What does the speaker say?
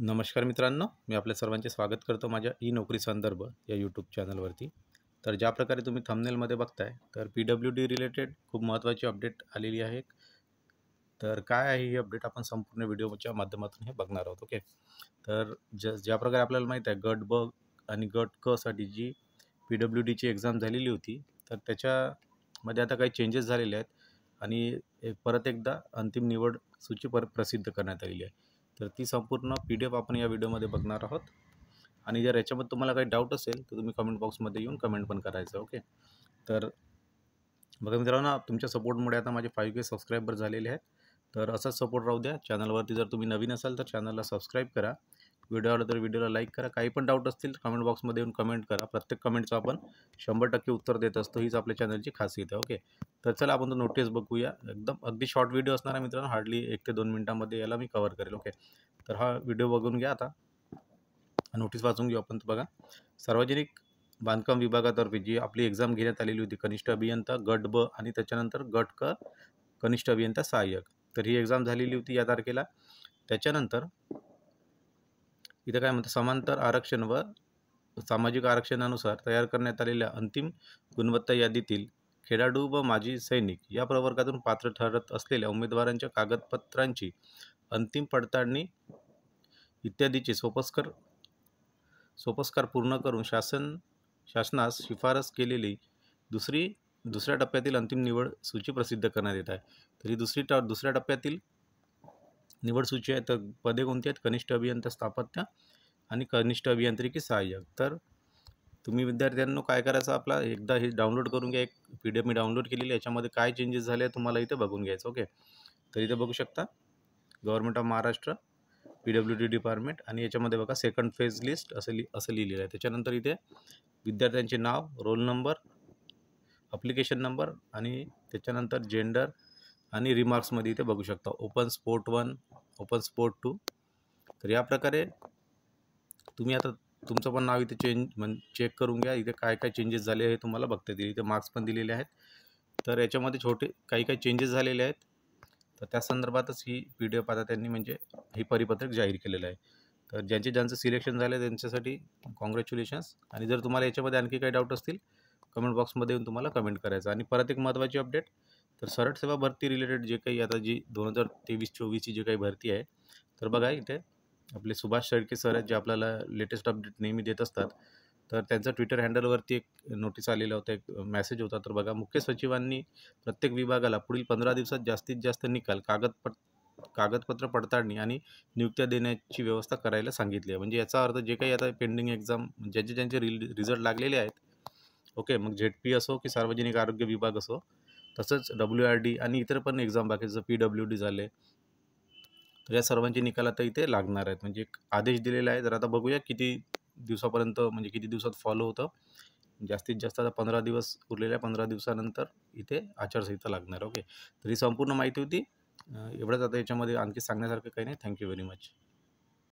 नमस्कार मित्रांनो, मी आपल्या सर्वांचे स्वागत करतो माझ्या ई नोकरी संदर्भ या यूट्यूब चॅनलवरती. तर ज्या प्रकारे तुम्ही थंबनेलमध्ये बघताय, तर PWD रिलेटेड खूप महत्त्वाची अपडेट आलेली आहे. तर काय आहे ही अपडेट आपण संपूर्ण व्हिडिओच्या माध्यमातून हे बघणार आहोत. ओके, तर ज्या प्रकारे आपल्याला माहीत आहे, गट ब आणि गट क साठी जी PWDची एक्झाम झालेली होती, तर त्याच्यामध्ये आता काही चेंजेस झालेले आहेत आणि परत एकदा अंतिम निवड सूची प्रसिद्ध करण्यात आलेली आहे. तर ती संपूर्ण PDF आपण या व्हिडिओमध्ये बघणार आहोत. आणि जर याच्यामध्ये तुम्हाला काही डाऊट असेल तर तुम्ही कमेंट बॉक्समध्ये येऊन कमेंट पण करायचं. ओके, तर बघा मित्रांनो, तुमच्या सपोर्टमुळे आता माझे 5K सबस्क्रायबर झालेले आहेत. तर असाच सपोर्ट राहू द्या. चॅनलवरती जर तुम्ही नवीन असाल तर चॅनलला सबस्क्राईब करा. व्हिडिओ आवडला तर व्हिडिओला लाईक करा. काही पण डाऊट असतील तर कमेंट बॉक्समध्ये येऊन कमेंट करा. प्रत्येक कमेंटचं आपण 100% उत्तर देत असतो. हीच आपल्या चॅनलची खासियत आहे. ओके, तर चला आपण तो नोटीस बघूया. अगदी शॉर्ट व्हिडिओ असणार आहे मित्रांनो, हार्डली 1 ते 2 मिनिटांमध्ये याला मी कव्हर करेल. ओके, तर हा व्हिडिओ बघून घ्या. आता नोटीस वाचून घेऊ आपण. बघा, सार्वजनिक बांधकाम विभागातर्फे जी आपली एक्झाम घेण्यात आलेली होती, कनिष्ठ अभियंता गट ब आणि त्याच्यानंतर गट क कनिष्ठ अभियंता सहाय्यक, तर ही एक्झाम झालेली होती या तारखेला. त्याच्यानंतर इथं काय म्हणतं, समांतर आरक्षण व सामाजिक आरक्षणानुसार तयार करण्यात आलेल्या अंतिम गुणवत्ता यादीतील खेळाडू व माजी सैनिक या प्रवर्गातून पात्र ठरत असलेल्या उमेदवारांच्या कागदपत्रांची अंतिम पडताळणी इत्यादीचे सोपस्कार पूर्ण करून शासनास शिफारस केलेली दुसऱ्या टप्प्यातील अंतिम निवड सूची प्रसिद्ध करण्यात येत आहे. तर ही दुसऱ्या टप्प्यातील निवड सूची आहे. तर पदे कोणती आहेत? कनिष्ठ अभियंता स्थापत्य आणि कनिष्ठ अभियांत्रिकी सहाय्यक. तर तुम्ही विद्यार्थ्यांनो काय करायचं, आपला एकदा हे डाउनलोड करून घ्या. एक PDF मी डाउनलोड केलेली आहे. याच्यामध्ये काय चेंजेस झाले तुम्हाला इथे बघून घ्यायचं. ओके, तर इथे बघू शकता government of Maharashtra PWD department आणि याच्यामध्ये बघा सेकंड फेज लिस्ट असं लिहिलेलं आहे. त्याच्यानंतर इथे विद्यार्थ्यांचे नाव, रोल नंबर, अप्लिकेशन नंबर आणि त्याच्यानंतर जेंडर आणि रिमार्क्समध्ये इथे बघू शकता ओपन स्पोर्ट 1, ओपन स्पोर्ट 2. तर या प्रकारे तुम्ही आता तुमचं पण नाव इथे चेक करून घ्या. इथे काय काय चेंजेस झाले हे तुम्हाला बघता येईल. इथे मार्क्स पण दिलेले आहेत. तर याच्यामध्ये काही चेंजेस झालेले आहेत. तर त्या संदर्भातच ही PDF आता त्यांनी म्हणजे हे परिपत्रक जाहीर केलेलं आहे. तर ज्यांचं सिलेक्शन झालं त्यांच्यासाठी कॉंग्रॅच्युलेशन्स. आणि जर तुम्हाला याच्यामध्ये आणखी काही डाऊट असतील कमेंट बॉक्समध्ये येऊन तुम्हाला कमेंट करायचं. आणि परत एक महत्त्वाची अपडेट, तर सरळ सेवा भरती रिलेटेड जे काही आता जी 2023-24ची जे काही भरती आहे, तर बघा इथे आपले सुभाष शेळके सर आहेत, जे आपल्याला लेटेस्ट अपडेट नेहमी देत असतात. तर त्यांचा ट्विटर हँडलवरती एक नोटीस आलेला होता, एक मेसेज होता. तर बघा, मुख्य सचिवांनी प्रत्येक विभागाला पुढील 15 दिवसात जास्तीत जास्त निकाल, कागदपत्र पडताळणी आणि नियुक्त्या देण्याची व्यवस्था करायला सांगितली आहे. म्हणजे याचा अर्थ जे काही आता पेंडिंग एक्झाम ज्यांचे रिझल्ट लागलेले आहेत, ओके, मग ZP असो की सार्वजनिक आरोग्य विभाग असो, तसंच WRD आणि इतर पण एक्झाम बाकी जसं PWD झाले, तर या सर्वांचे निकाल आता इथे लागणार आहेत. म्हणजे एक आदेश दिलेला आहे. तर आता बघूया किती दिवसापर्यंत, म्हणजे किती दिवसात फॉलो होतं. जास्तीत जास्त आता 15 दिवस उरलेल्या 15 दिवसानंतर इथे आचारसंहिता लागणार. ओके, तर ही संपूर्ण माहिती होती. एवढंच. आता याच्यामध्ये आणखी सांगण्यासारखं काही नाही. Thank you very much.